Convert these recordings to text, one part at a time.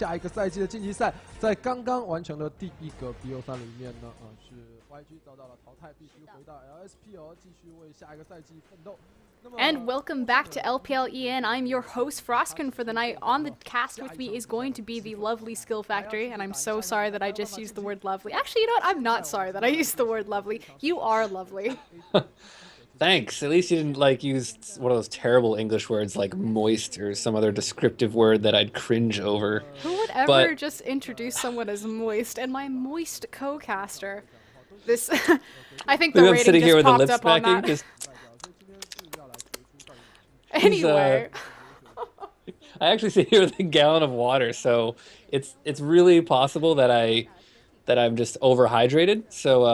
下一个赛季的晋级赛，在刚刚完成的第一个 BO3里面呢，是 YG 遭到了淘汰，必须回到 LSPL 继续为下一个赛季奋斗。And welcome back to LPL EN. I'm your host, Froskin, for the night. On the cast with me is going to be the lovely Skill Factory, and I'm so sorry that I just used the word lovely. Actually, you know what? I'm not sorry that I used the word lovely. You are lovely. Thanks. At least you didn't like use one of those terrible English words like moist or some other descriptive word that I'd cringe over. Who would ever just introduce someone as moist? And my moist co-caster. This, I think the rating sitting just here with the popped lip up on smacking. that. Anyway. I actually sit here with a gallon of water, so it's really possible that I'm just overhydrated. So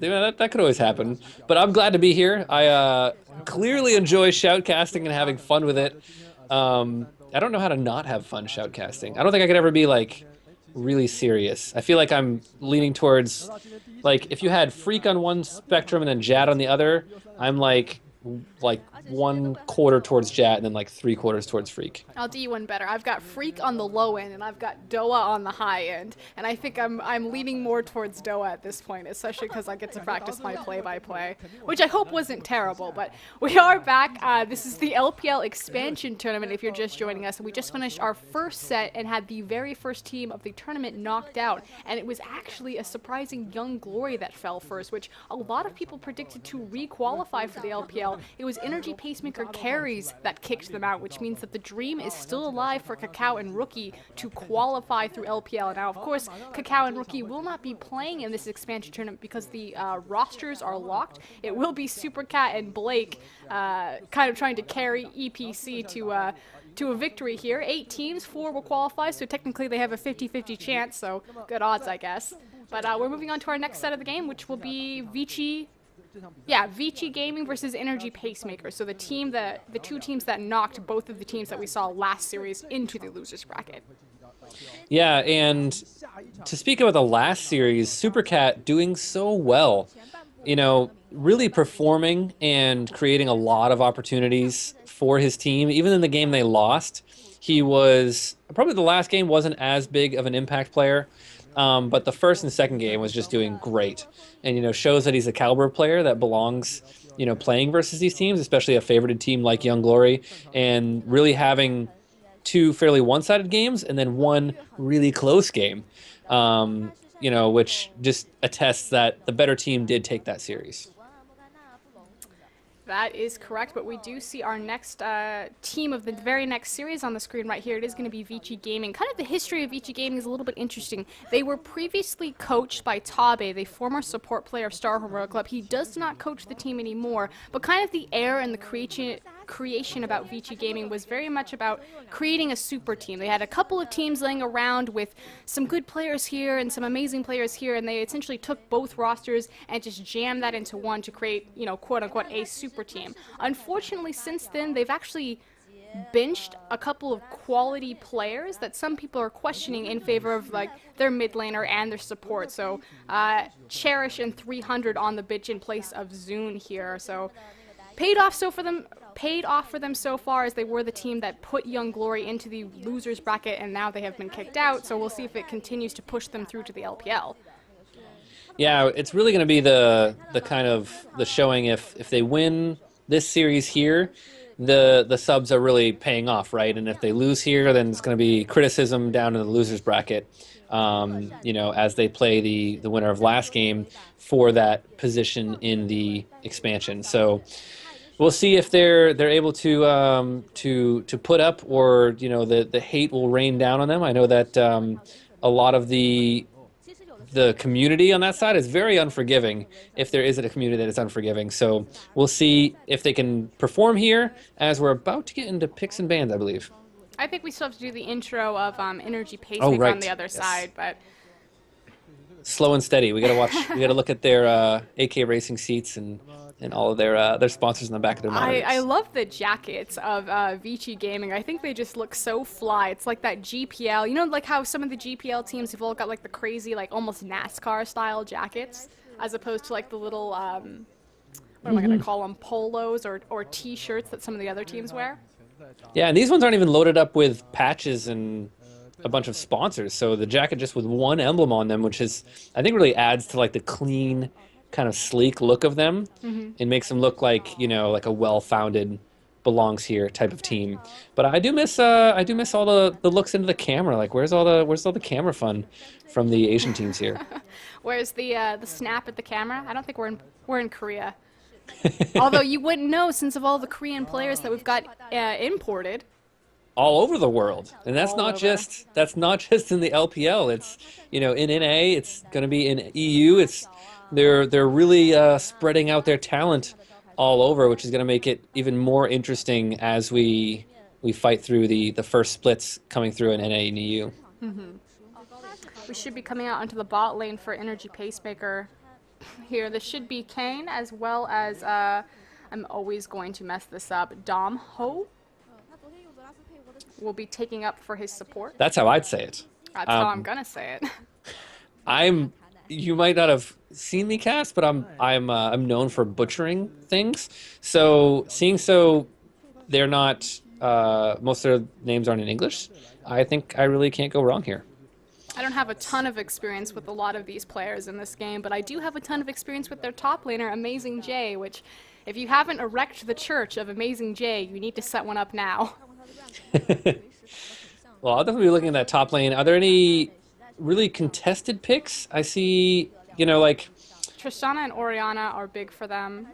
that could always happen. But I'm glad to be here. I clearly enjoy shoutcasting and having fun with it. I don't know how to not have fun shoutcasting. I don't think I could ever be like really serious. I feel like I'm leaning towards, like, if you had Freak on one spectrum and then Jad on the other, I'm like 1/4 towards Jat and then like 3/4 towards Freak. I'll do you one better. I've got Freak on the low end and I've got Doa on the high end, and I think I'm leaning more towards Doa at this point, especially because I get to practice my play-by-play, which I hope wasn't terrible. But we are back. This is the LPL Expansion tournament. If you're just joining us, we just finished our first set and had the very first team of the tournament knocked out, and it was actually a surprising Young Glory that fell first, which a lot of people predicted to re-qualify for the LPL. It was Energy Pacemaker carries that kicked them out, which means that the dream is still alive for Cacao and Rookie to qualify through LPL. Now, of course, Cacao and Rookie will not be playing in this expansion tournament because the rosters are locked. It will be Supercat and Blake kind of trying to carry EPC to a victory here. 8 teams, 4 will qualify, so technically they have a 50-50 chance, so good odds, I guess. But we're moving on to our next set of the game, which will be Vici. Yeah, Vici Gaming versus Energy Pacemaker. So the two teams that knocked both of the teams that we saw last series into the losers bracket. Yeah, and to speak about the last series, Supercat doing so well. You know, really performing and creating a lot of opportunities for his team. Even in the game they lost, he was probably, the last game wasn't as big of an impact player. But the first and second game was just doing great, and, you know, shows that he's a caliber player that belongs, you know, playing versus these teams, especially a favorited team like Young Glory, and really having 2 fairly one-sided games and then 1 really close game, you know, which just attests that the better team did take that series. That is correct, but we do see our next team of the very next series on the screen right here. It is going to be Vici Gaming. Kind of the history of Vici Gaming is a little bit interesting. They were previously coached by Tabe, the former support player of Star Heroic Club. He does not coach the team anymore, but kind of the air and the creation about Vici Gaming was very much about creating a super team. They had a couple of teams laying around with some good players here and some amazing players here, and they essentially took both rosters and just jammed that into one to create, you know, quote-unquote a super team. Unfortunately, since then, they've actually benched a couple of quality players that some people are questioning in favor of, like, their mid laner and their support. So Cherish and 300 on the bench in place of Zune here. So paid off for them so far, as they were the team that put Young Glory into the losers bracket, and now they have been kicked out. So we'll see if it continues to push them through to the LPL. Yeah, it's really going to be the kind of the showing if they win this series here, the subs are really paying off, right? And if they lose here, then it's going to be criticism down in the losers bracket, you know, as they play the winner of last game for that position in the expansion. So we'll see if they're able to put up, or, you know, the hate will rain down on them. I know that a lot of the community on that side is very unforgiving, if there is a community that is unforgiving. So we'll see if they can perform here, as we're about to get into picks and bans, I believe. I think we still have to do the intro of Energy Pacemaker on the other side, but slow and steady. We gotta look at their AK Racing seats and all of their sponsors in the back of their monitors. I love the jackets of Vici Gaming. I think they just look so fly. It's like that GPL. You know, like how some of the GPL teams have all got like the crazy, like almost NASCAR style jackets, as opposed to like the little, what am I going to call them, polos or T-shirts that some of the other teams wear. Yeah, and these ones aren't even loaded up with patches and a bunch of sponsors. So the jacket just with one emblem on them, which is, I think, really adds to like the clean, kind of sleek look of them. It makes them look like, you know, like a well-founded, belongs here type of team. But I do miss all the looks into the camera. Like where's all the camera fun from the Asian teams here? Where's the snap at the camera? I don't think we're in Korea. Although you wouldn't know since of all the Korean players that we've got imported. All over the world, and that's not just in the LPL. It's, you know, in NA, it's going to be in EU. They're really spreading out their talent all over, which is going to make it even more interesting as we fight through the first splits coming through in NA and EU. We should be coming out onto the bot lane for Energy Pacemaker here. This should be Kane, as well as I'm always going to mess this up. Dom Ho will be taking up for his support. That's how I'd say it. That's how I'm gonna say it. You might not have seen me cast, but I'm known for butchering things. So they're not most of their names aren't in English. I think I really can't go wrong here. I don't have a ton of experience with a lot of these players in this game, but I do have a ton of experience with their top laner, Amazing J, which, if you haven't erected the church of Amazing J, you need to set one up now. Well, I'll definitely be looking at that top lane. Are there any really contested picks? I see, you know, like Tristana and Orianna are big for them.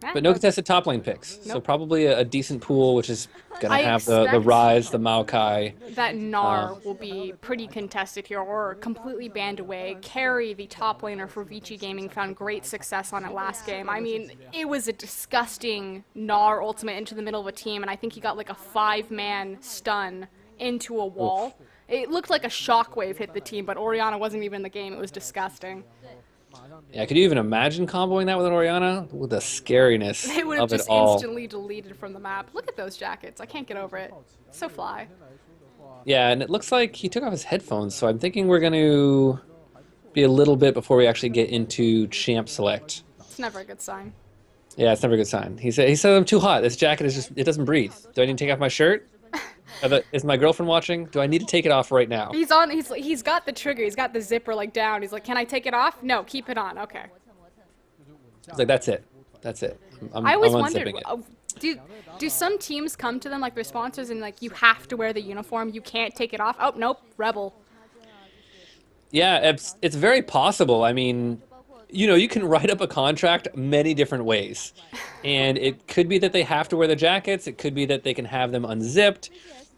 But no contested top lane picks. Nope. So probably a decent pool, which is going to have the expect Ryze, the Maokai. That Gnar will be pretty contested here, or completely banned away. Carry, the top laner for Vici Gaming, found great success on it last game. I mean, it was a disgusting Gnar ultimate into the middle of a team, and I think he got like a 5-man stun into a wall. Oof. It looked like a shockwave hit the team, but Orianna wasn't even in the game. It was disgusting. Yeah, could you even imagine comboing that with an Orianna? With the scariness They would have of it just all. instantly deleted from the map. Look at those jackets. I can't get over it. So fly. Yeah, and it looks like he took off his headphones, so I'm thinking we're going to be a little bit before we actually get into champ select. It's never a good sign. Yeah, it's never a good sign. He said I'm too hot. This jacket is just, it doesn't breathe. Do I need to take off my shirt? Is my girlfriend watching? Do I need to take it off right now? He's got the trigger. He's got the zipper like down. He's like, can I take it off? No, keep it on. Okay. He's like, that's it. That's it. I always I'm wondered, unzipping it. do some teams come to them, like their sponsors, and like, you have to wear the uniform, you can't take it off? Oh, nope, Rebel. Yeah, it's very possible. I mean, you know, you can write up a contract many different ways. And it could be that they have to wear the jackets. It could be that they can have them unzipped.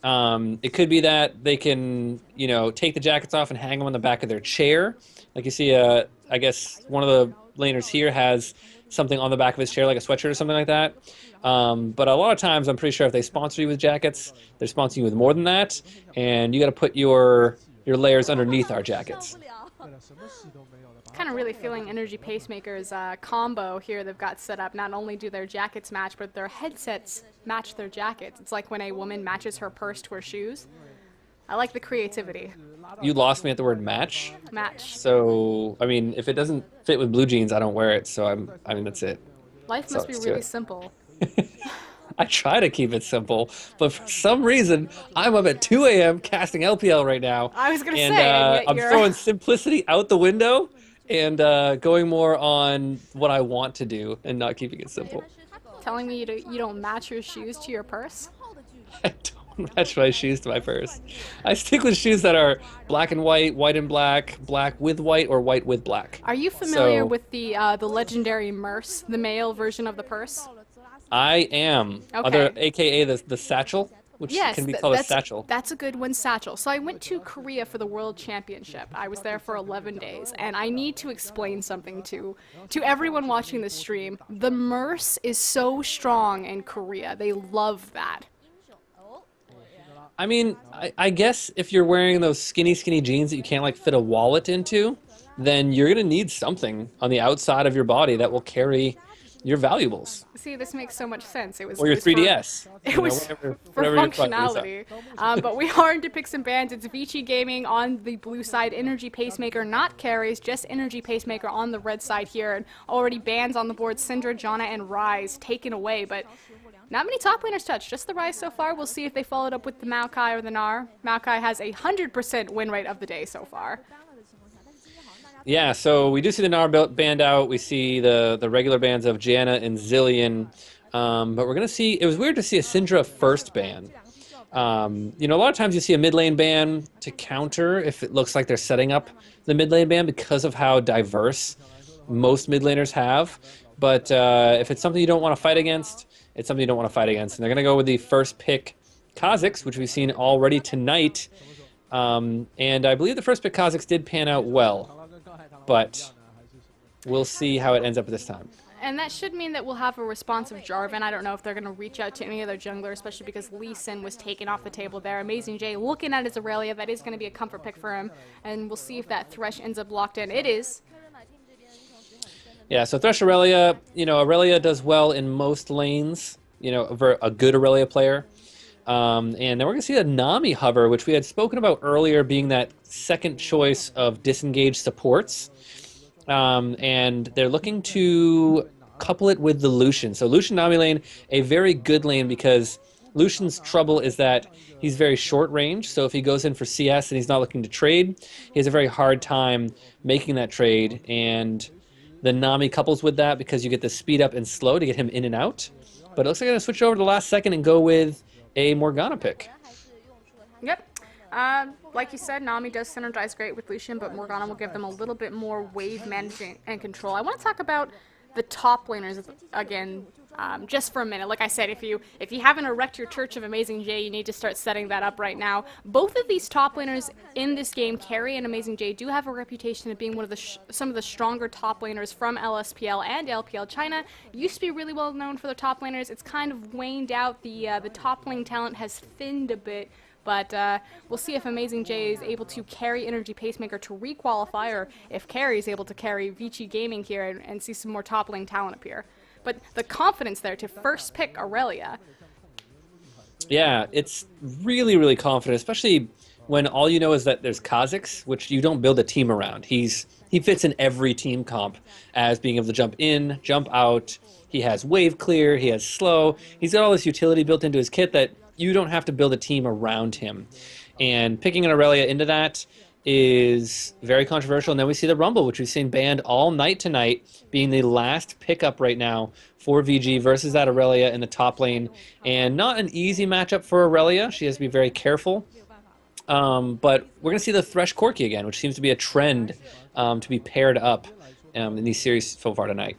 It could be that they can, you know, take the jackets off and hang them on the back of their chair. Like you see, I guess one of the laners here has something on the back of his chair, like a sweatshirt or something like that. But a lot of times, I'm pretty sure if they sponsor you with jackets, they're sponsoring you with more than that. And you got to put your layers underneath our jackets. Kind of really feeling Energy Pacemaker's combo here they've got set up. Not only do their jackets match, but their headsets match their jackets. It's like when a woman matches her purse to her shoes. I like the creativity. You lost me at the word match. Match. So, I mean, if it doesn't fit with blue jeans, I don't wear it. So I mean, that's it. Life must be really simple. I try to keep it simple, but for some reason, I'm up at 2 a.m. casting LPL right now. I was going to and, say, and yet I'm you're... throwing simplicity out the window and going more on what I want to do and not keeping it simple. Telling me you don't match your shoes to your purse? I don't match my shoes to my purse. I stick with shoes that are black and white, white and black, black with white, or white with black. Are you familiar with the legendary Merce, the male version of the purse? I am. Okay. AKA the satchel, which can be called a satchel. That's a good one, satchel. So I went to Korea for the World Championship. I was there for 11 days, and I need to explain something to everyone watching this stream. The Merce is so strong in Korea. They love that. I mean, I guess if you're wearing those skinny jeans that you can't like fit a wallet into, then you're gonna need something on the outside of your body that will carry your valuables. See, this makes so much sense. Or your 3DS. It was for functionality. But we are into picks and bans. It's Vici Gaming on the blue side, Energy Pacemaker, not carries, just Energy Pacemaker on the red side here. And already bans on the board, Syndra, Janna, and Ryze taken away. But Not many top laners touched, just the Ryze so far. We'll see if they followed up with the Maokai or the Gnar. Maokai has a 100% win rate of the day so far. Yeah, so we do see the Gnar banned out. We see the regular bans of Janna and Zillion. But we're going to see... It was weird to see a Syndra first ban. You know, a lot of times you see a mid lane ban to counter if it looks like they're setting up the mid lane ban because of how diverse most mid laners have. But if it's something you don't want to fight against, it's something you don't want to fight against. And they're going to go with the first pick Kha'Zix, which we've seen already tonight. And I believe the first pick Kha'Zix did pan out well. But we'll see how it ends up this time. And that should mean that we'll have a responsive Jarvan. I don't know if they're going to reach out to any other jungler, especially because Lee Sin was taken off the table there. Amazing J looking at his Aurelia. That is going to be a comfort pick for him. And we'll see if that Thresh ends up locked in. It is. Yeah, so Thresh Aurelia, you know, Aurelia does well in most lanes, you know, for a good Aurelia player. And then we're going to see a Nami hover, which we had spoken about earlier being that second choice of disengaged supports. And they're looking to couple it with the Lucian. So Lucian Nami lane, a very good lane because Lucian's trouble is that he's very short range. So if he goes in for CS and he's not looking to trade, he has a very hard time making that trade. And the Nami couples with that because you get the speed up and slow to get him in and out. But it looks like they're going to switch over to the last second and go with a Morgana pick. Yep. Like you said, Nami does synergize great with Lucian, but Morgana will give them a little bit more wave management and control. I want to talk about the top laners again, just for a minute. Like I said, if you haven't erected your Church of Amazing J, you need to start setting that up right now. Both of these top laners in this game, Carry and Amazing J, do have a reputation of being one of the some of the stronger top laners from LSPL and LPL China. Used to be really well known for their top laners. It's kind of waned out. The top lane talent has thinned a bit. But we'll see if Amazing J is able to carry Energy Pacemaker to requalify, or if Carry is able to carry Vici Gaming here and see some more top lane talent appear. But the confidence there to first pick Aurelia. Yeah, it's really, really confident, especially when all you know is that there's Kha'Zix, which you don't build a team around. He fits in every team comp as being able to jump in, jump out. He has wave clear, he has slow. He's got all this utility built into his kit that you don't have to build a team around him. And picking an Aurelia into that is very controversial. And then we see the Rumble, which we've seen banned all night tonight, being the last pickup right now for VG versus that Aurelia in the top lane. And not an easy matchup for Aurelia. She has to be very careful. But we're going to see the Thresh Corki again, which seems to be a trend to be paired up in these series so far tonight.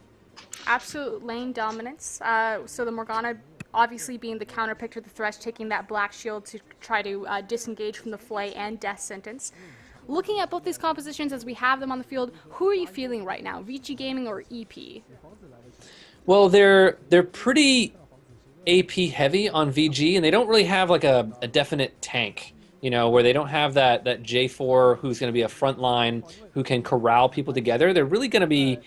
Absolute lane dominance. So the Morgana obviously being the counter pick to the Thresh, taking that black shield to try to disengage from the Flay and Death Sentence. Looking at both these compositions as we have them on the field, who are you feeling right now, Vici Gaming or EP? Well, they're pretty AP heavy on VG, and they don't really have like a definite tank, you know, where they don't have that J4 who's going to be a front line who can corral people together. They're really going to be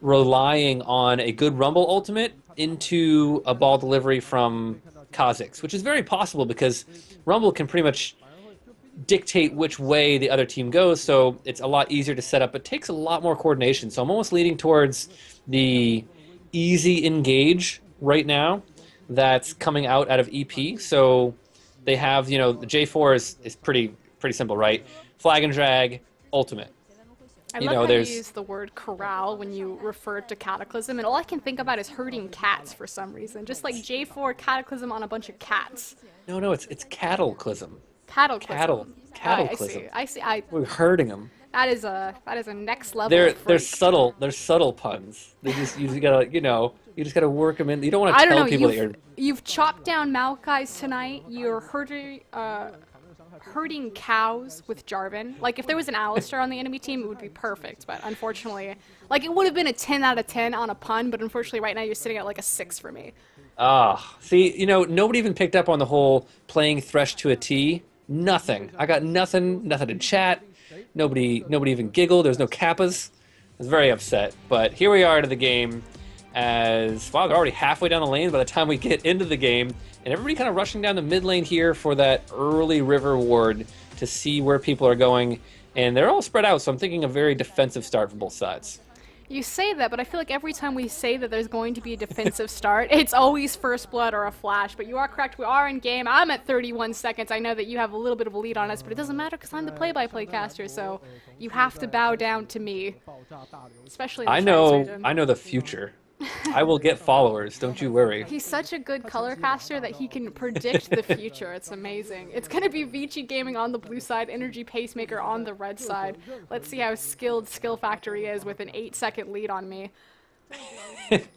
relying on a good Rumble ultimate into a ball delivery from Kha'Zix, which is very possible because Rumble can pretty much dictate which way the other team goes, so it's a lot easier to set up. It takes a lot more coordination, so I'm almost leaning towards the easy engage right now that's coming out of EP. So they have, you know, the J4 is pretty simple, right? Flag and drag, ultimate. I love how you use the word corral when you refer to Cataclysm, and all I can think about is herding cats for some reason. Just like J4 Cataclysm on a bunch of cats. No, it's Cataclysm. Cataclysm. Cataclysm. I see. We're herding them. That is a next level. They're subtle. They're subtle puns. They just you just gotta work them in. You don't want to tell people that you've chopped down Maokai's tonight. You're herding cows with Jarvan. Like, if there was an Alistar on the enemy team, it would be perfect. But unfortunately, like, it would have been a 10 out of 10 on a pun, but unfortunately right now you're sitting at like a 6 for me. See, you know, nobody even picked up on the whole playing Thresh to a T. Nothing. I got nothing in chat. Nobody even giggled. There's no kappas. I was very upset. But here we are to the game as, wow, they're already halfway down the lane by the time we get into the game. And everybody kind of rushing down the mid lane here for that early river ward to see where people are going. And they're all spread out, so I'm thinking a very defensive start for both sides. You say that, but I feel like every time we say that there's going to be a defensive start, it's always first blood or a flash. But you are correct, we are in game. I'm at 31 seconds. I know that you have a little bit of a lead on us, but it doesn't matter because I'm the play-by-play caster, so you have to bow down to me. Especially in the I know the future. I will get followers, don't you worry. He's such a good color caster that he can predict the future. It's amazing. It's going to be Vici Gaming on the blue side, Energy Pacemaker on the red side. Let's see how skilled Skill Factory is with an 8-second lead on me.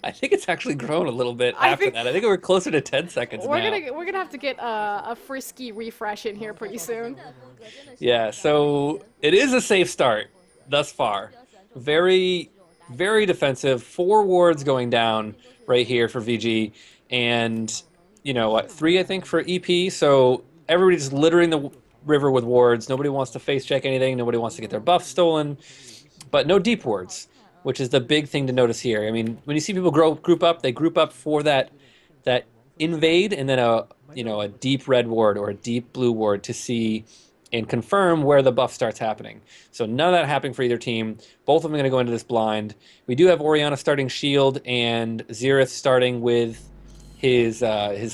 I think it's actually grown a little bit after that. I think we're closer to 10 seconds we're now. We're gonna have to get a frisky refresh in here pretty soon. Yeah, so it is a safe start thus far. Very defensive. 4 wards going down right here for VG, and you know what, 3 I think for EP. So everybody's just littering the river with wards. Nobody wants to face check anything. Nobody wants to get their buff stolen, but no deep wards, which is the big thing to notice here. I mean, when you see people group up, they group up for that invade, and then a deep red ward or a deep blue ward to see and confirm where the buff starts happening. So none of that happening for either team. Both of them are going to go into this blind. We do have Orianna starting shield and Xerath starting with his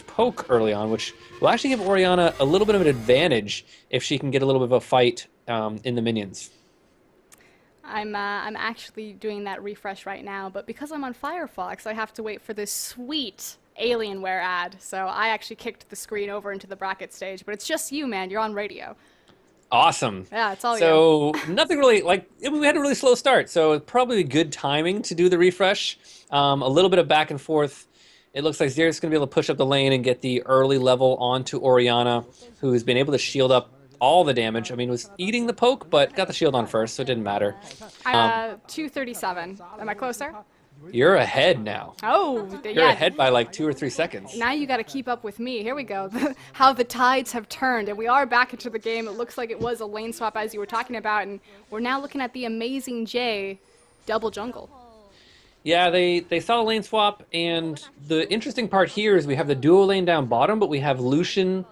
poke early on, which will actually give Orianna a little bit of an advantage if she can get a little bit of a fight in the minions. I'm actually doing that refresh right now, but because I'm on Firefox, I have to wait for this sweet Alienware ad. So I actually kicked the screen over into the bracket stage, but it's just you, man. You're on radio. Awesome. Yeah, it's all you. So nothing really, we had a really slow start, so probably good timing to do the refresh. A little bit of back and forth. It looks like Xerath's going to be able to push up the lane and get the early level onto Orianna, who's been able to shield up all the damage. I mean, was eating the poke, but got the shield on first, so it didn't matter. 237. Am I closer? You're ahead now. Oh, You're ahead by like 2 or 3 seconds. Now you got to keep up with me. Here we go. How the tides have turned, and we are back into the game. It looks like it was a lane swap as you were talking about, and we're now looking at the amazing Jay double jungle. Yeah, they saw a lane swap, and the interesting part here is we have the duo lane down bottom, but we have Lucian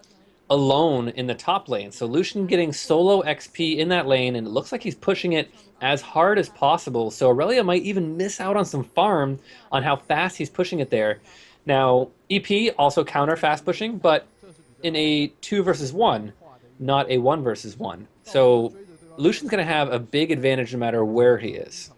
alone in the top lane. So Lucian getting solo XP in that lane, and it looks like he's pushing it as hard as possible. So Aurelia might even miss out on some farm on how fast he's pushing it there. Now, EP also counter fast pushing, but in a 2 versus 1, not a 1 versus 1. So Lucian's going to have a big advantage no matter where he is.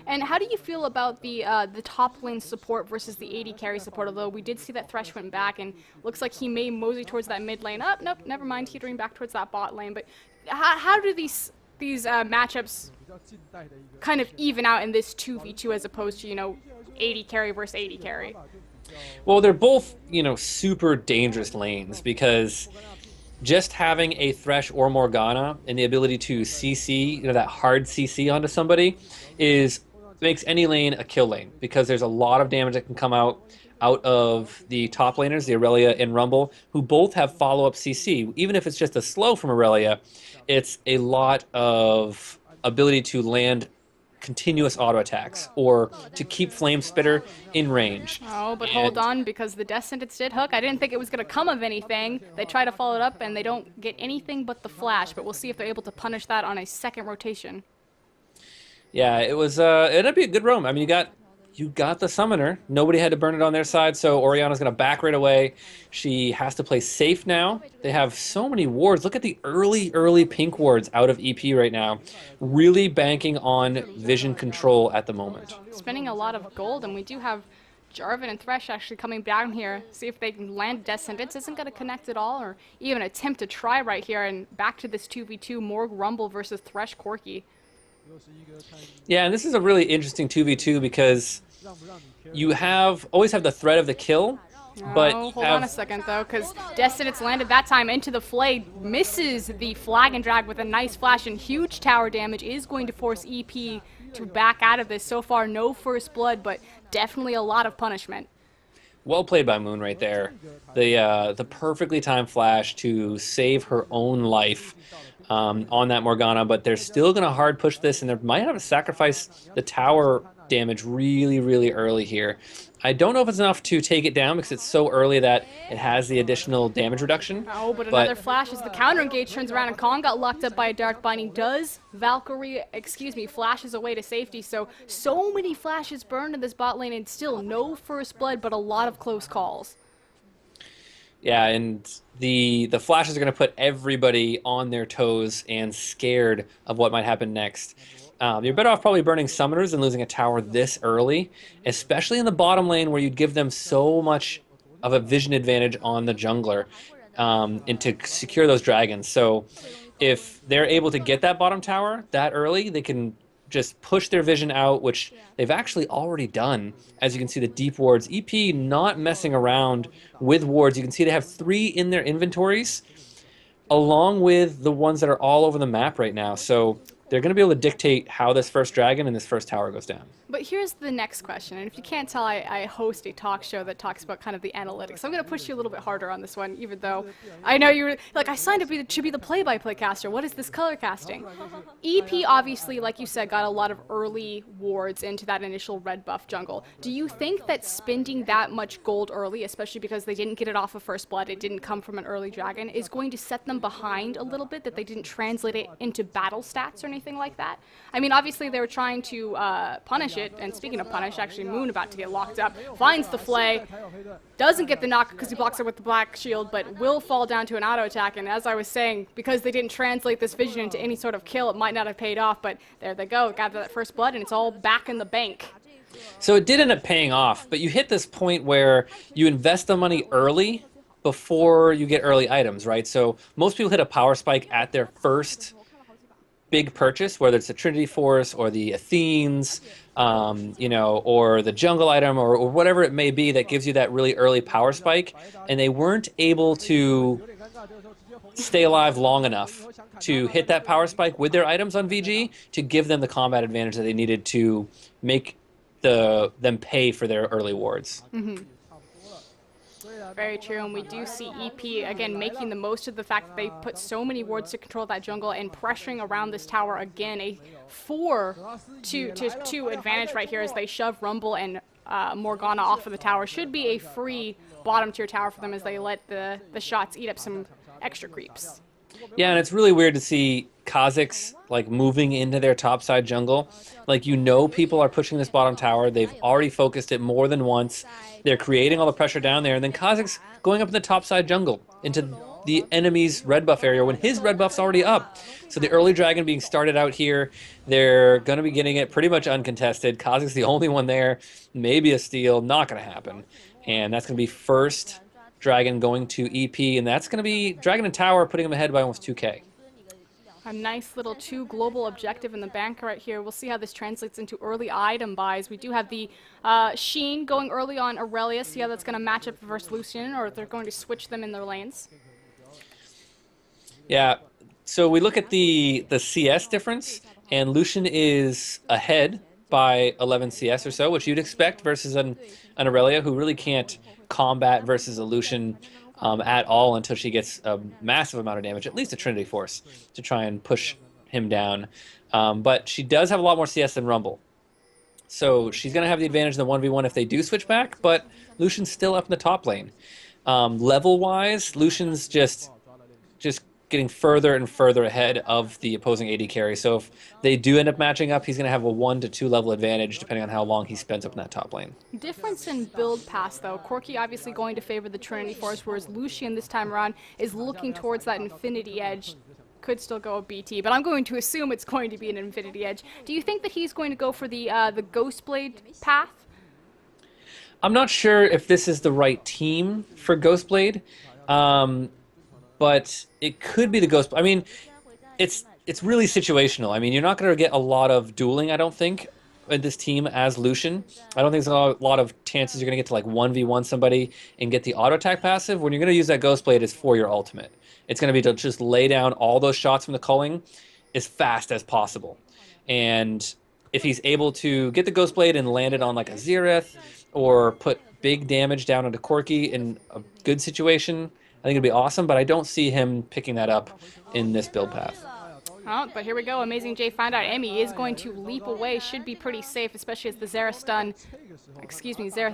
And how do you feel about the top lane support versus the AD carry support? Although we did see that Thresh went back, and looks like he may mosey towards that mid lane. Oh, nope, never mind, teetering back towards that bot lane. But how do these matchups kind of even out in this 2v2 as opposed to, AD carry versus AD carry? Well, they're both, super dangerous lanes, because just having a Thresh or Morgana and the ability to CC, that hard CC onto somebody makes any lane a kill lane, because there's a lot of damage that can come out of the top laners, the Aurelia and Rumble, who both have follow-up CC. Even if it's just a slow from Aurelia, it's a lot of ability to land continuous auto attacks or to keep Flame Spitter in range. Oh, but hold on, because the Death Sentence did hook. I didn't think it was going to come of anything. They try to follow it up, and they don't get anything but the flash, but we'll see if they're able to punish that on a second rotation. Yeah, it ended up being a good roam. I mean, you got the summoner. Nobody had to burn it on their side, so Orianna's going to back right away. She has to play safe now. They have so many wards. Look at the early pink wards out of EP right now. Really banking on vision control at the moment. Spending a lot of gold, and we do have Jarvan and Thresh actually coming down here. See if they can land Death Sentence. Isn't going to connect at all, or even attempt to try right here, and back to this 2v2, more Rumble versus Thresh Corki. Yeah, and this is a really interesting 2v2 because you always have the threat of the kill, but hold on a second though, because Death Sentence landed that time into the Flay, misses the flag and drag with a nice flash, and huge tower damage is going to force EP to back out of this. So far, no first blood, but definitely a lot of punishment. Well played by Moon right there. The perfectly timed flash to save her own life on that Morgana, but they're still going to hard push this, and they might have to sacrifice the tower damage really, really early here. I don't know if it's enough to take it down because it's so early that it has the additional damage reduction. Oh, but another flash as the counter engage turns around and Kong got locked up by a Dark Binding. Does Valkyrie, flashes away to safety. So many flashes burned in this bot lane and still no first blood, but a lot of close calls. Yeah, and the flashes are going to put everybody on their toes and scared of what might happen next. You're better off probably burning summoners than losing a tower this early, especially in the bottom lane where you'd give them so much of a vision advantage on the jungler and to secure those dragons. So if they're able to get that bottom tower that early, they can just push their vision out, which they've actually already done. As you can see, the deep wards. EP not messing around with wards. You can see they have 3 in their inventories, along with the ones that are all over the map right now. So they're going to be able to dictate how this first dragon and this first tower goes down. But here's the next question, and if you can't tell, I host a talk show that talks about kind of the analytics. So I'm going to push you a little bit harder on this one, even though I know you're like, I signed up to be the play-by-play caster. What is this color casting? EP obviously, like you said, got a lot of early wards into that initial red buff jungle. Do you think that spending that much gold early, especially because they didn't get it off of first blood, it didn't come from an early dragon, is going to set them behind a little bit, that they didn't translate it into battle stats or anything like that? I mean, obviously they were trying to punish it, and speaking of punish, actually Moon about to get locked up, finds the flay, doesn't get the knock because he blocks it with the black shield, but will fall down to an auto attack. And as I was saying, because they didn't translate this vision into any sort of kill, it might not have paid off, but there they go, got that first blood, and it's all back in the bank. So it did end up paying off, but you hit this point where you invest the money early before you get early items, right? So most people hit a power spike at their first big purchase, whether it's the Trinity Force or the Athenes, you know, or the jungle item, or whatever it may be that gives you that really early power spike, and they weren't able to stay alive long enough to hit that power spike with their items on VG to give them the combat advantage that they needed to make them pay for their early wards. Mm-hmm. Very true, and we do see EP, again, making the most of the fact that they put so many wards to control that jungle and pressuring around this tower again. A 4-2 advantage right here as they shove Rumble and Morgana off of the tower. Should be a free bottom tier tower for them as they let the shots eat up some extra creeps. Yeah, and it's really weird to see Kha'Zix like moving into their topside jungle. Like, you know, people are pushing this bottom tower. They've already focused it more than once. They're creating all the pressure down there, and then Kha'Zix going up in the topside jungle into the enemy's red buff area when his red buff's already up. So the early dragon being started out here, they're going to be getting it pretty much uncontested. Kha'Zix the only one there, maybe a steal, not going to happen. And that's going to be first dragon going to EP, and that's going to be Dragon and Tower putting him ahead by almost 2k. A nice little 2 global objective in the bank right here. We'll see how this translates into early item buys. We do have the Sheen going early on Aurelia. See how that's going to match up versus Lucian, or if they're going to switch them in their lanes. Yeah, so we look at the CS difference, and Lucian is ahead by 11 CS or so, which you'd expect versus an Aurelia who really can't combat versus a Lucian at all until she gets a massive amount of damage, at least a Trinity Force, to try and push him down. But she does have a lot more CS than Rumble. So she's going to have the advantage in the 1v1 if they do switch back, but Lucian's still up in the top lane. Level-wise, Lucian's just getting further and further ahead of the opposing AD carry. So if they do end up matching up, he's going to have a 1 to 2 level advantage depending on how long he spends up in that top lane. Difference in build pass, though. Corki obviously going to favor the Trinity Force, whereas Lucian this time around is looking towards that Infinity Edge. Could still go a BT, but I'm going to assume it's going to be an Infinity Edge. Do you think that he's going to go for the Ghostblade path? I'm not sure if this is the right team for Ghostblade. But it could be the Ghost. I mean, it's really situational. I mean, you're not going to get a lot of dueling, I don't think, in this team as Lucian. I don't think there's a lot of chances you're going to get to like 1v1 somebody and get the auto attack passive. When you're going to use that Ghostblade, it's for your ultimate. It's going to be to just lay down all those shots from the culling as fast as possible. And if he's able to get the Ghostblade and land it on like a Xerath or put big damage down onto Corki in a good situation, I think it'd be awesome, but I don't see him picking that up in this build path. Oh, but here we go. Amazing J found out Emmy is going to leap away. Should be pretty safe, especially as the Xerath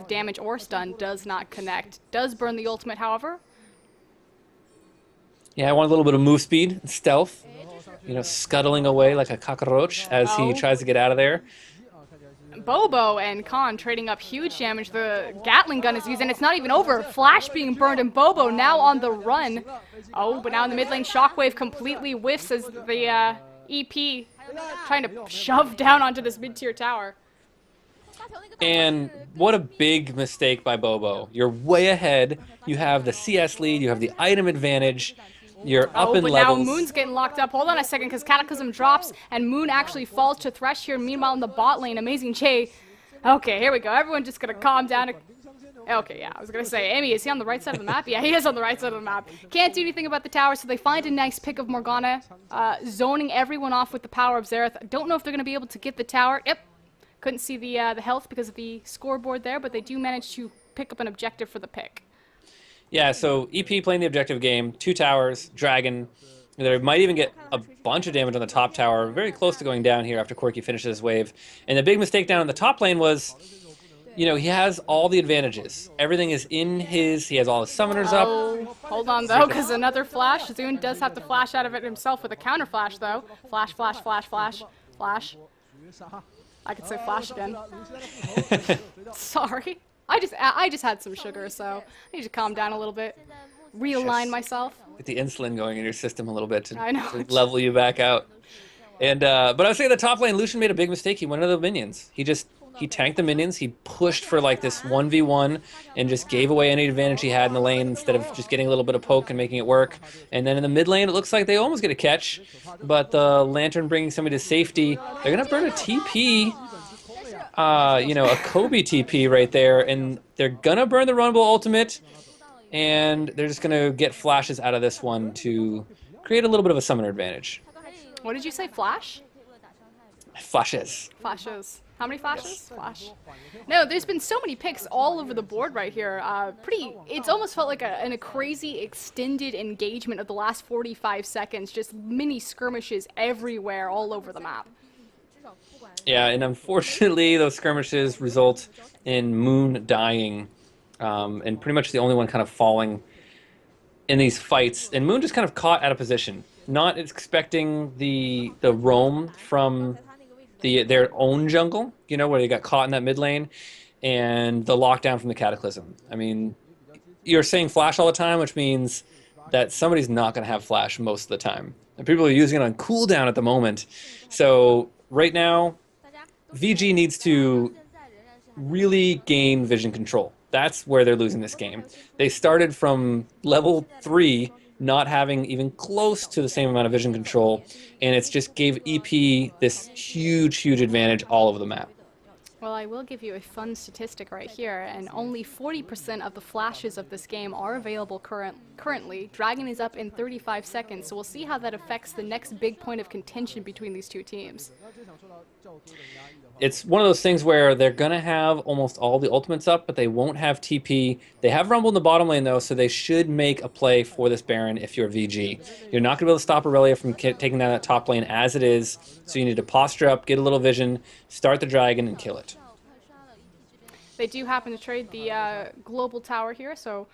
damage or stun does not connect. Does burn the ultimate, however. Yeah, I want a little bit of move speed and stealth. You know, scuttling away like a cockroach as he tries to get out of there. Bobo and Khan trading up huge damage. The Gatling gun is used, and it's not even over. Flash being burned, and Bobo now on the run. Oh, but now in the mid lane, Shockwave completely whiffs as the EP trying to shove down onto this mid-tier tower. And what a big mistake by Bobo. You're way ahead. You have the CS lead. You have the item advantage. You're up in but levels. now Moon's getting locked up. Hold on a second, because Cataclysm drops, and Moon actually falls to Thresh here. Meanwhile, in the bot lane, Amazing J. Okay, here we go. Everyone just gonna calm down. Okay, yeah, I was gonna say, Amy, is he on the right side of the map? Yeah, he is on the right side of the map. Can't do anything about the tower, so they find a nice pick of Morgana, zoning everyone off with the power of Xerath. Don't know if they're gonna be able to get the tower. Yep, couldn't see the health because of the scoreboard there, but they do manage to pick up an objective for the pick. Yeah, so EP playing the objective game, 2 towers, Dragon. They might even get a bunch of damage on the top tower, very close to going down here after Quirky finishes his wave. And the big mistake down in the top lane was, you know, he has all the advantages. Everything is in his, he has all his summoners up. Hold on though, because another flash. Zune does have to flash out of it himself with a counter flash though. Flash, flash, flash, flash, flash. I could say flash again. Sorry. I just had some sugar, so I need to calm down a little bit. Realign myself. Get the insulin going in your system a little bit to level you back out. And but I would say the top lane, Lucian made a big mistake. He went into the minions. He tanked the minions. He pushed for like this 1v1 and just gave away any advantage he had in the lane instead of just getting a little bit of poke and making it work. And then in the mid lane, it looks like they almost get a catch, but the Lantern bringing somebody to safety. They're gonna burn a TP. You know, a Kobe TP right there, and they're gonna burn the Rumble ultimate, and they're just gonna get flashes out of this one to create a little bit of a summoner advantage. What did you say, flash? Flashes. Flashes. How many flashes? Flash. No, there's been so many picks all over the board right here. It's almost felt like a crazy extended engagement of the last 45 seconds, just mini skirmishes everywhere all over the map. Yeah, and unfortunately, those skirmishes result in Moon dying, and pretty much the only one kind of falling in these fights. And Moon just kind of caught out of position, not expecting the roam from their own jungle, you know, where they got caught in that mid lane, and the lockdown from the Cataclysm. I mean, you're saying flash all the time, which means that somebody's not going to have flash most of the time. And people are using it on cooldown at the moment. So right now, VG needs to really gain vision control. That's where they're losing this game. They started from level 3 not having even close to the same amount of vision control, and it's just gave EP this huge advantage all over the map. Well, I will give you a fun statistic right here, and only 40% of the flashes of this game are available currently. Dragon is up in 35 seconds, so we'll see how that affects the next big point of contention between these two teams. It's one of those things where they're going to have almost all the ultimates up, but they won't have TP. They have Rumble in the bottom lane, though, so they should make a play for this Baron if you're VG. You're not going to be able to stop Aurelia from taking down that top lane as it is, so you need to posture up, get a little vision, start the dragon, and kill it. They do happen to trade the global tower here, so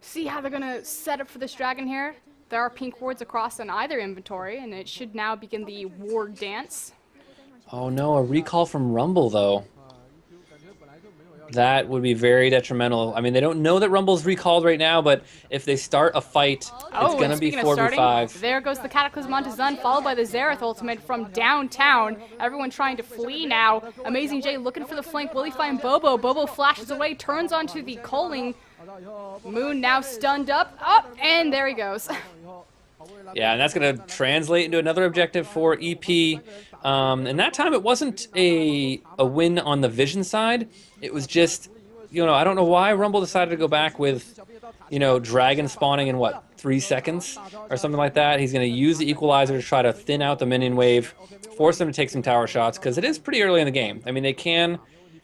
see how they're going to set up for this dragon here. There are pink wards across in either inventory, and it should now begin the ward dance. Oh no, a recall from Rumble, though. That would be very detrimental. I mean, they don't know that Rumble's recalled right now, but if they start a fight, it's going to be 4v5. There goes the Cataclysm onto Zun, followed by the Xerath ultimate from downtown. Everyone trying to flee now. Amazing J looking for the flank. Will he find Bobo? Bobo flashes away, turns onto the Culling. Moon now stunned up. And there he goes. Yeah, and that's going to translate into another objective for EP. And that time it wasn't a win on the vision side. It was just, you know, I don't know why Rumble decided to go back with, you know, Dragon spawning in, what, 3 seconds or something like that. He's going to use the equalizer to try to thin out the minion wave, force them to take some tower shots, because it is pretty early in the game. I mean, they can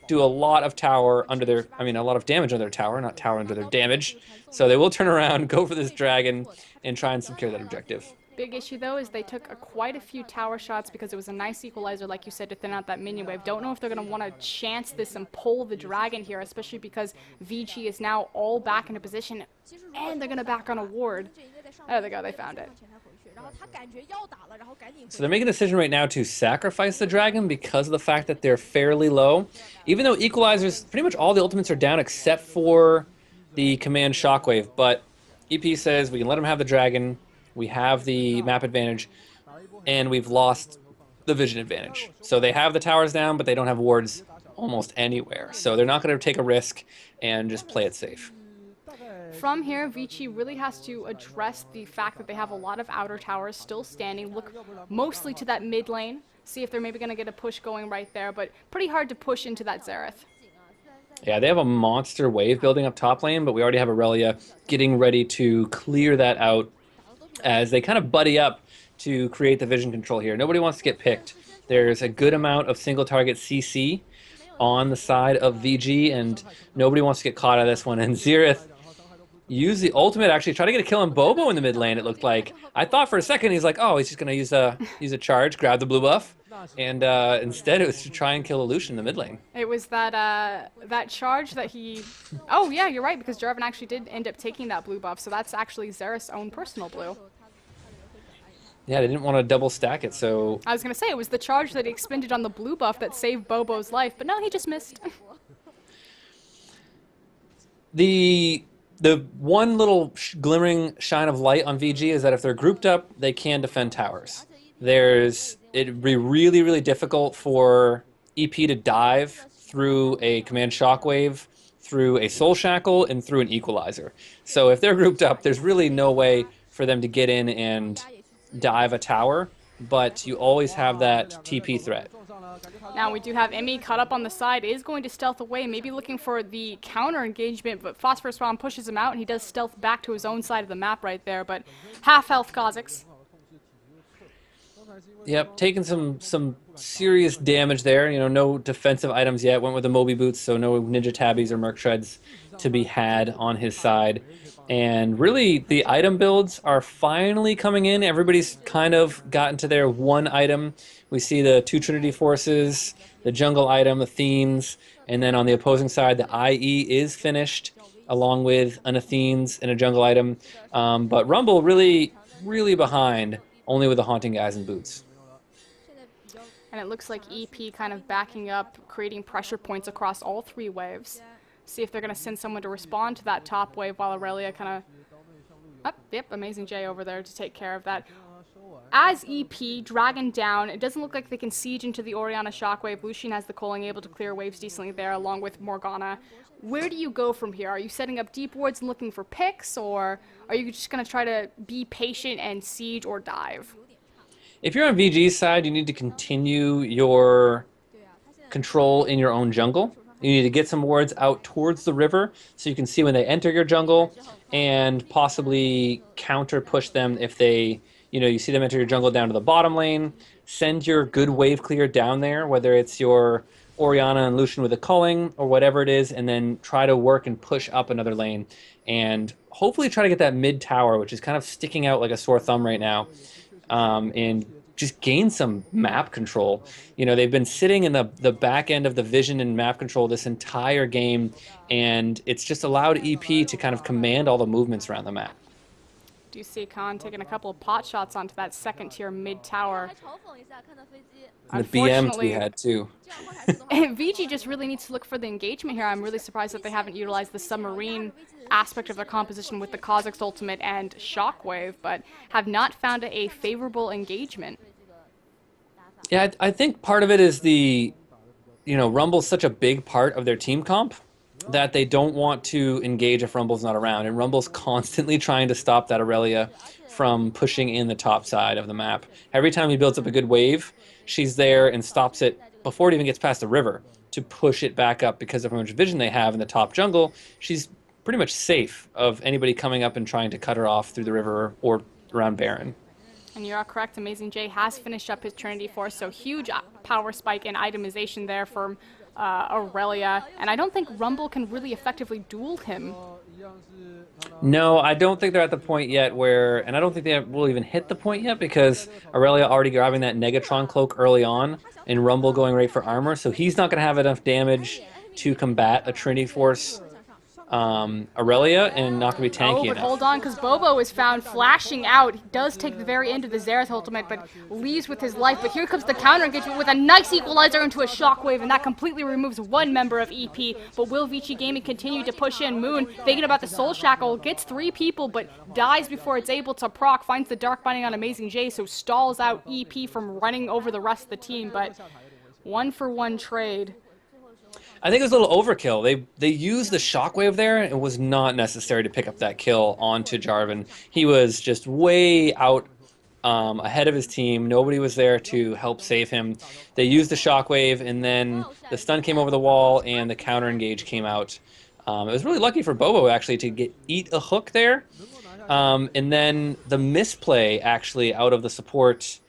do a lot of tower under their, I mean, a lot of damage under their tower, not tower under their damage. So they will turn around, go for this dragon, and try and secure that objective. Big issue though is they took quite a few tower shots because it was a nice equalizer, like you said, to thin out that minion wave. Don't know if they're going to want to chance this and pull the dragon here, especially because Vici is now all back into position, and they're going to back on a ward. There they go, they found it. So they're making a decision right now to sacrifice the dragon because of the fact that they're fairly low. Even though equalizers, pretty much all the ultimates are down except for the command shockwave. But EP says we can let them have the dragon, we have the map advantage, and we've lost the vision advantage. So they have the towers down, but they don't have wards almost anywhere. So they're not going to take a risk and just play it safe. From here, Vici really has to address the fact that they have a lot of outer towers still standing, look mostly to that mid lane, see if they're maybe going to get a push going right there, but pretty hard to push into that Xerath. Yeah, they have a monster wave building up top lane, but we already have Aurelia getting ready to clear that out as they kind of buddy up to create the vision control here. Nobody wants to get picked. There's a good amount of single target CC on the side of VG, and nobody wants to get caught out of this one. And Xerath use the ultimate, actually try to get a kill on Bobo in the mid lane, it looked like. I thought for a second he's like, oh, he's just going to use a charge, grab the blue buff, and instead it was to try and kill Lucian in the mid lane. It was that that charge that he... Oh, yeah, you're right, because Jarvan actually did end up taking that blue buff, so that's actually Xerath's own personal blue. Yeah, they didn't want to double stack it, so... I was going to say, it was the charge that he expended on the blue buff that saved Bobo's life, but no, he just missed. The one little glimmering shine of light on VG is that if they're grouped up, they can defend towers. It'd be really, really difficult for EP to dive through a command shockwave, through a soul shackle, and through an equalizer. So if they're grouped up, there's really no way for them to get in and dive a tower, but you always have that TP threat. Now we do have Emmy cut up on the side, is going to stealth away, maybe looking for the counter engagement, but Phosphorus Bomb pushes him out, and he does stealth back to his own side of the map right there, but half health Kha'Zix. Yep, taking some serious damage there. You know, no defensive items yet. Went with the Moby Boots, so no Ninja Tabbies or Merc Shreds to be had on his side. And really, the item builds are finally coming in. Everybody's kind of gotten to their one item. We see the 2 Trinity Forces, the jungle item, the Athenes, and then on the opposing side, the IE is finished, along with an Athenes and a jungle item. But Rumble really, really behind, only with the Haunting Guys and Boots. And it looks like EP kind of backing up, creating pressure points across all 3 waves. See if they're going to send someone to respond to that top wave while Aurelia kind of... Yep, Amazing J over there to take care of that. As EP, Dragon down, it doesn't look like they can siege into the Orianna Shockwave. Lucian has the culling, able to clear waves decently there, along with Morgana. Where do you go from here? Are you setting up deep wards and looking for picks, or are you just going to try to be patient and siege or dive? If you're on VG's side, you need to continue your control in your own jungle. You need to get some wards out towards the river so you can see when they enter your jungle and possibly counter push them if they, you see them enter your jungle down to the bottom lane. Send your good wave clear down there, whether it's your Orianna and Lucian with a culling or whatever it is, and then try to work and push up another lane and hopefully try to get that mid tower, which is kind of sticking out like a sore thumb right now, and just gain some map control. They've been sitting in the back end of the vision and map control this entire game, and it's just allowed EP to kind of command all the movements around the map. Do you see Khan taking a couple of pot shots onto that second tier mid tower? And the BMs we had too. VG just really needs to look for the engagement here. I'm really surprised that they haven't utilized the submarine aspect of their composition with the Kha'Zix ultimate and Shockwave, but have not found a favorable engagement. Yeah, I think part of it is Rumble's such a big part of their team comp that they don't want to engage if Rumble's not around. And Rumble's constantly trying to stop that Aurelia from pushing in the top side of the map. Every time he builds up a good wave, she's there and stops it before it even gets past the river to push it back up because of how much vision they have in the top jungle. She's pretty much safe of anybody coming up and trying to cut her off through the river or around Baron. And you are correct, Amazing J has finished up his Trinity Force, so huge power spike and itemization there from Aurelia, and I don't think Rumble can really effectively duel him. No, I don't think they're at the point yet where, and I don't think they will even hit the point yet because Aurelia already grabbing that Negatron cloak early on and Rumble going right for armor, so he's not going to have enough damage to combat a Trinity Force Aurelia and not going to be tanky Oh, but enough. hold on, because Bobo is found flashing out. He does take the very end of the Xerath ultimate, but leaves with his life. But here comes the counter engagement with a nice equalizer into a shockwave, and that completely removes one member of EP. But will Vici Gaming continue to push in? Moon, thinking about the Soul Shackle, gets 3 people, but dies before it's able to proc, finds the Dark Binding on Amazing J, so stalls out EP from running over the rest of the team. But 1-for-1 trade. I think it was a little overkill. They used the shockwave there. It was not necessary to pick up that kill onto Jarvan. He was just way out ahead of his team. Nobody was there to help save him. They used the shockwave, and then the stun came over the wall, and the counter engage came out. It was really lucky for Bobo actually to eat a hook there, and then the misplay actually out of the support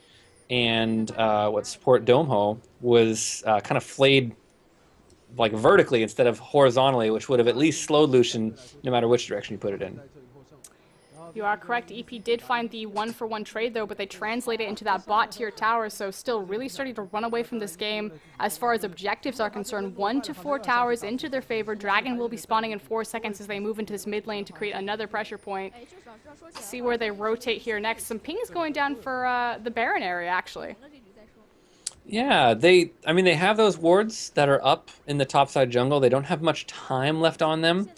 and support Domho was kind of flayed like vertically instead of horizontally, which would have at least slowed Lucian no matter which direction you put it in. You are correct. EP did find the 1-for-1 trade, though, but they translate it into that bot tier tower, so still really starting to run away from this game as far as objectives are concerned. 1 to 4 towers into their favor. Dragon will be spawning in 4 seconds as they move into this mid lane to create another pressure point. See where they rotate here next. Some pings going down for the Baron area, actually. Yeah, they have those wards that are up in the topside jungle. They don't have much time left on them.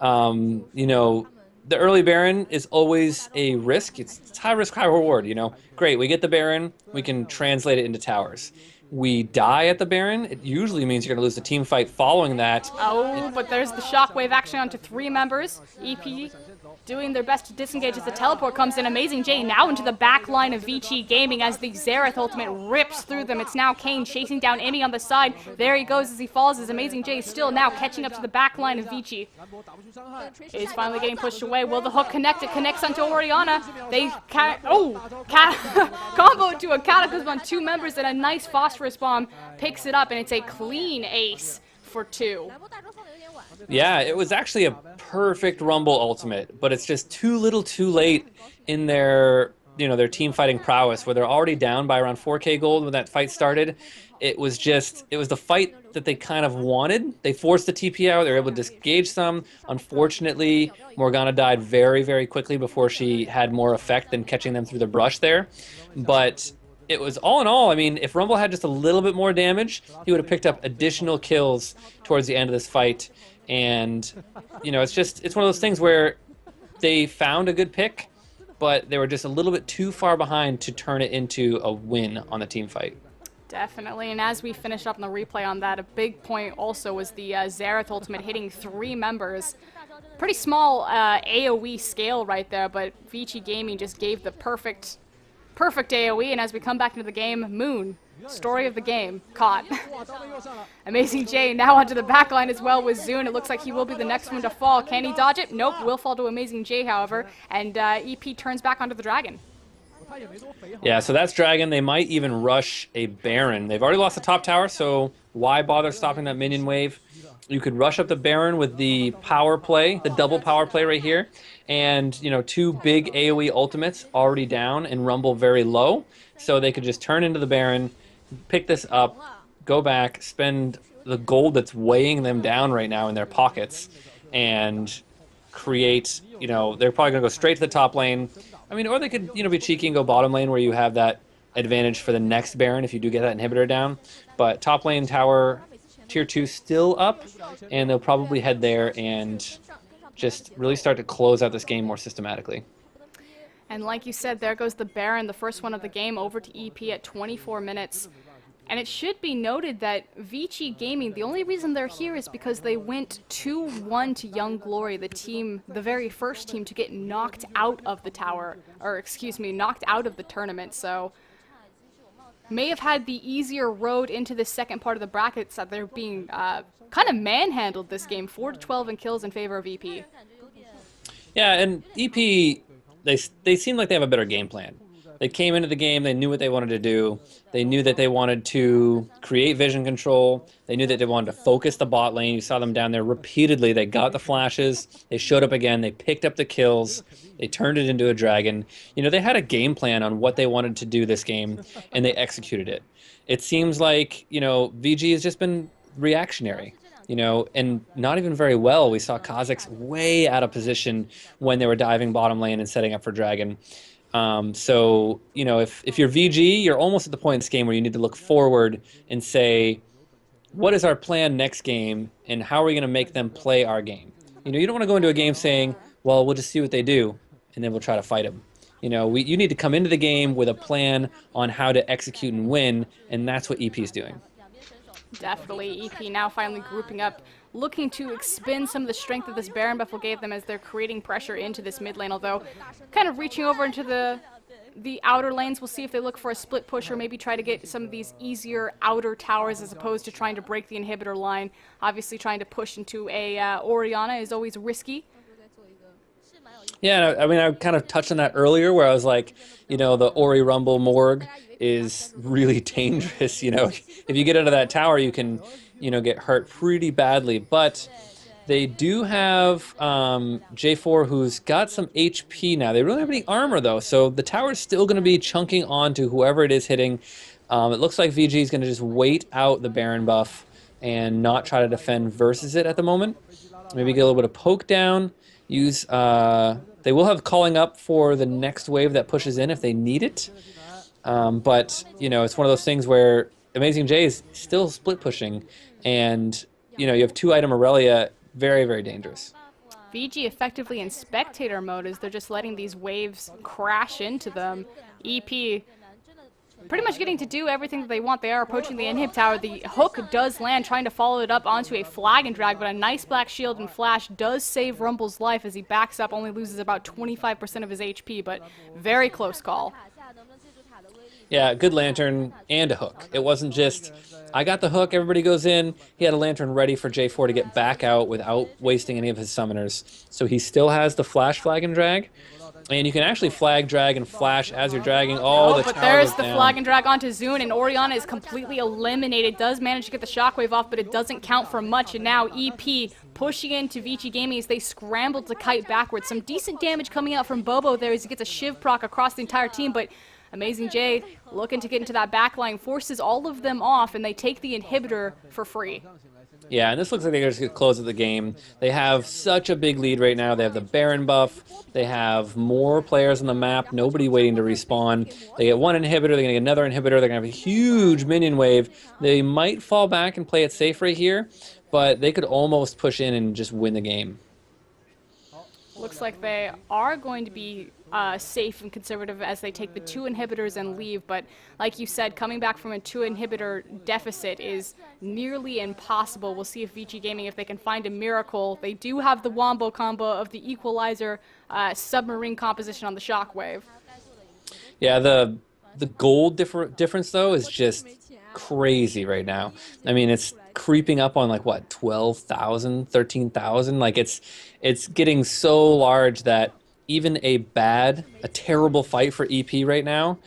You know, the early Baron is always a risk. It's high risk, high reward, you know. Great, we get the Baron, we can translate it into towers. We die at the Baron, it usually means you're going to lose the team fight following that. Oh, but there's the shockwave action onto 3 members. EP doing their best to disengage as the teleport comes in. Amazing J now into the back line of Vici Gaming as the Xerath ultimate rips through them. It's now Kane chasing down Emmy on the side. There he goes as he falls, as Amazing J still now catching up to the back line of Vici. It is finally getting pushed away. Will the hook connect? It connects onto Oriana. They combo to a Cataclysm on 2 members, and a nice phosphorus bomb picks it up, and it's a clean ace for 2. Yeah, it was actually a perfect Rumble ultimate, but it's just too little too late in their team fighting prowess, where they're already down by around 4k gold when that fight started. It was the fight that they kind of wanted. They forced the TP out, they were able to disengage some. Unfortunately, Morgana died very, very quickly before she had more effect than catching them through the brush there. But it was all in all, I mean, if Rumble had just a little bit more damage, he would have picked up additional kills towards the end of this fight. And, you know, it's one of those things where they found a good pick, but they were just a little bit too far behind to turn it into a win on the team fight. Definitely, and as we finish up on the replay on that, a big point also was the Xerath ultimate hitting 3 members. Pretty small AoE scale right there, but Vici Gaming just gave the perfect AoE, and as we come back into the game, Moon, story of the game, caught. Amazing J now onto the backline as well with Zune. It looks like he will be the next one to fall. Can he dodge it? Nope, will fall to Amazing J, however, and EP turns back onto the Dragon. Yeah, so that's Dragon. They might even rush a Baron. They've already lost the top tower, so why bother stopping that minion wave? You could rush up the Baron with the power play, the double power play right here, and, you know, 2 big AoE ultimates already down and Rumble very low, so they could just turn into the Baron, pick this up, go back, spend the gold that's weighing them down right now in their pockets, and create, you know, they're probably going to go straight to the top lane. I mean, or they could, you know, be cheeky and go bottom lane where you have that advantage for the next Baron if you do get that inhibitor down. But top lane tower, tier 2 still up, and they'll probably head there and just really start to close out this game more systematically. And like you said, there goes the Baron, the first one of the game, over to EP at 24 minutes. And it should be noted that Vici Gaming, the only reason they're here is because they went 2-1 to Young Glory, the team, the very first team to get knocked out of the tower, or excuse me, knocked out of the tournament. So may have had the easier road into the second part of the brackets, that they're being kind of manhandled this game, 4-12 in kills in favor of EP. Yeah, and EP, they seem like they have a better game plan. They came into the game, they knew what they wanted to do. They knew that they wanted to create vision control. They knew that they wanted to focus the bot lane. You saw them down there repeatedly. They got the flashes. They showed up again. They picked up the kills. They turned it into a dragon. You know, they had a game plan on what they wanted to do this game, and they executed it. It seems like, you know, VG has just been reactionary, you know, and not even very well. We saw Kha'Zix way out of position when they were diving bottom lane and setting up for dragon. So, you know, if you're VG, you're almost at the point in this game where you need to look forward and say, what is our plan next game, and how are we going to make them play our game? You know, you don't want to go into a game saying, well, we'll just see what they do, and then we'll try to fight them. You know, you need to come into the game with a plan on how to execute and win, and that's what EP is doing. Definitely. EP now finally grouping up, looking to expend some of the strength that this Baron buff will give them as they're creating pressure into this mid lane, although kind of reaching over into the outer lanes. We'll see if they look for a split push or maybe try to get some of these easier outer towers as opposed to trying to break the inhibitor line. Obviously trying to push into a Orianna is always risky. Yeah, I mean, I kind of touched on that earlier where I was like, you know, the Ori Rumble Morg is really dangerous. You know, if you get into that tower, you can, you know, get hurt pretty badly. But they do have J4, who's got some HP now. They really don't have any armor, though, so the tower's still going to be chunking onto whoever it is hitting. It looks like VG is going to just wait out the Baron buff and not try to defend versus it at the moment. Maybe get a little bit of poke down. Use they will have calling up for the next wave that pushes in if they need it. But, you know, it's one of those things where Amazing J is still split pushing, and, you know, you have 2-item Aurelia, very, very dangerous. VG effectively in spectator mode as they're just letting these waves crash into them. EP pretty much getting to do everything that they want. They are approaching the inhib tower. The hook does land, trying to follow it up onto a flag and drag, but a nice black shield and flash does save Rumble's life as he backs up, only loses about 25% of his HP, but very close call. Yeah, good lantern and a hook. It wasn't just, I got the hook, everybody goes in. He had a lantern ready for J4 to get back out without wasting any of his summoners. So he still has the flash, flag, and drag. And you can actually flag, drag, and flash as you're dragging all the but tower there's goes the down. flag and drag onto Zune, and Orianna is completely eliminated. Does manage to get the shockwave off, but it doesn't count for much. And now EP pushing into Vici Gaming as they scramble to kite backwards. Some decent damage coming out from Bobo there as he gets a Shiv proc across the entire team, but Amazing J looking to get into that backline, forces all of them off, and they take the inhibitor for free. Yeah, and this looks like they're just going to close of the game. They have such a big lead right now. They have the Baron buff. They have more players on the map. Nobody waiting to respawn. They get one inhibitor. They're going to get another inhibitor. They're going to have a huge minion wave. They might fall back and play it safe right here, but they could almost push in and just win the game. Looks like they are going to be safe and conservative as they take the 2 inhibitors and leave, but like you said, coming back from a 2 inhibitor deficit is nearly impossible. We'll see if Vici Gaming, if they can find a miracle. They do have the wombo combo of the equalizer submarine composition on the shockwave. Yeah, the gold difference though is just crazy right now. I mean, it's creeping up on like what, 12,000, 13,000. Like it's getting so large that even a terrible fight for EP right now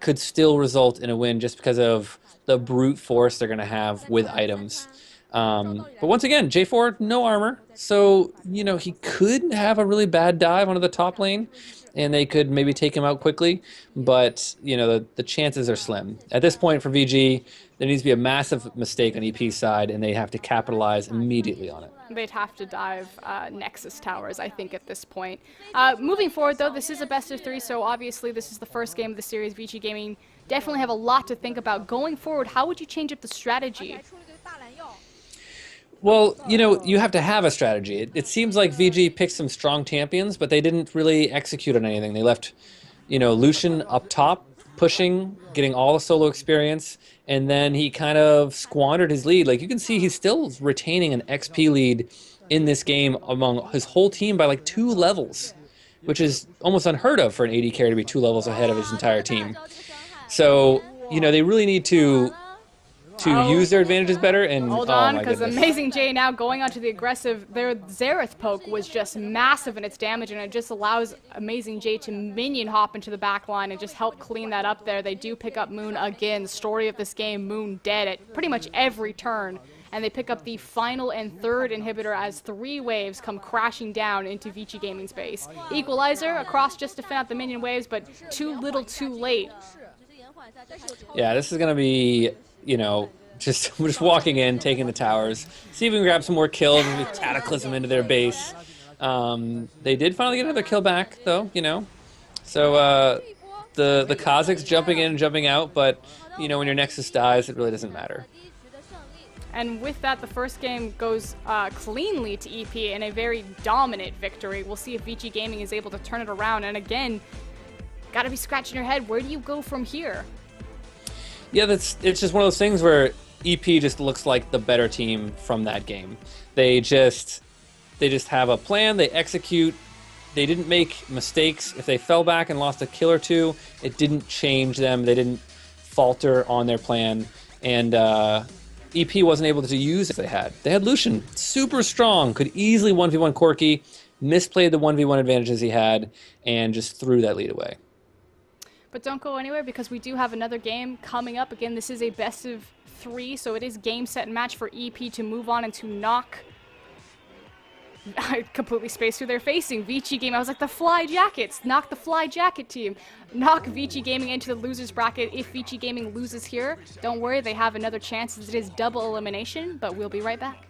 could still result in a win just because of the brute force they're going to have with items. But once again, J4, no armor. So, you know, he could have a really bad dive onto the top lane, and they could maybe take him out quickly. But, you know, the chances are slim. At this point for VG, there needs to be a massive mistake on EP's side, and they have to capitalize immediately on it. They'd have to dive Nexus Towers, I think, at this point. Moving forward, though, this is a best-of-3, so obviously this is the first game of the series. Vici Gaming definitely have a lot to think about. Going forward, how would you change up the strategy? Well, you know, you have to have a strategy. It seems like VG picked some strong champions, but they didn't really execute on anything. They left, you know, Lucian up top, pushing, getting all the solo experience, and then he kind of squandered his lead. Like, you can see he's still retaining an XP lead in this game among his whole team by like 2 levels, which is almost unheard of for an AD carry to be 2 levels ahead of his entire team. So, you know, they really need to to use their advantages better. And hold oh on, my because goodness. Amazing J now going onto the aggressive. Their Xerath poke was just massive in its damage, and it just allows Amazing J to minion hop into the back line and just help clean that up there. They do pick up Moon again. Story of this game, Moon dead at pretty much every turn. And they pick up the final and third inhibitor as 3 waves come crashing down into Vici Gaming space. Equalizer across just to fend out the minion waves, but too little too late. Yeah, this is going to be, you know, just walking in, taking the towers, see if we can grab some more kills and we cataclysm into their base. They did finally get another kill back, though, you know. So the Kazakhs jumping in and jumping out, but, you know, when your Nexus dies, it really doesn't matter. And with that, the first game goes cleanly to EP in a very dominant victory. We'll see if Vici Gaming is able to turn it around. And again, gotta be scratching your head. Where do you go from here? Yeah, it's just one of those things where EP just looks like the better team from that game. They just have a plan. They execute. They didn't make mistakes. If they fell back and lost a kill or two, it didn't change them. They didn't falter on their plan. And EP wasn't able to use it they had. They had Lucian, super strong, could easily 1v1 Corki, misplayed the 1v1 advantages he had, and just threw that lead away. But don't go anywhere because we do have another game coming up. Again, this is a best of 3, so it is game, set, and match for EP to move on and to knock... I completely spaced who they're facing. Vici Gaming. I was like, the Fly Jackets. Knock the Fly Jacket team. Knock Vici Gaming into the losers bracket. If Vici Gaming loses here, don't worry, they have another chance as it is double elimination, but we'll be right back.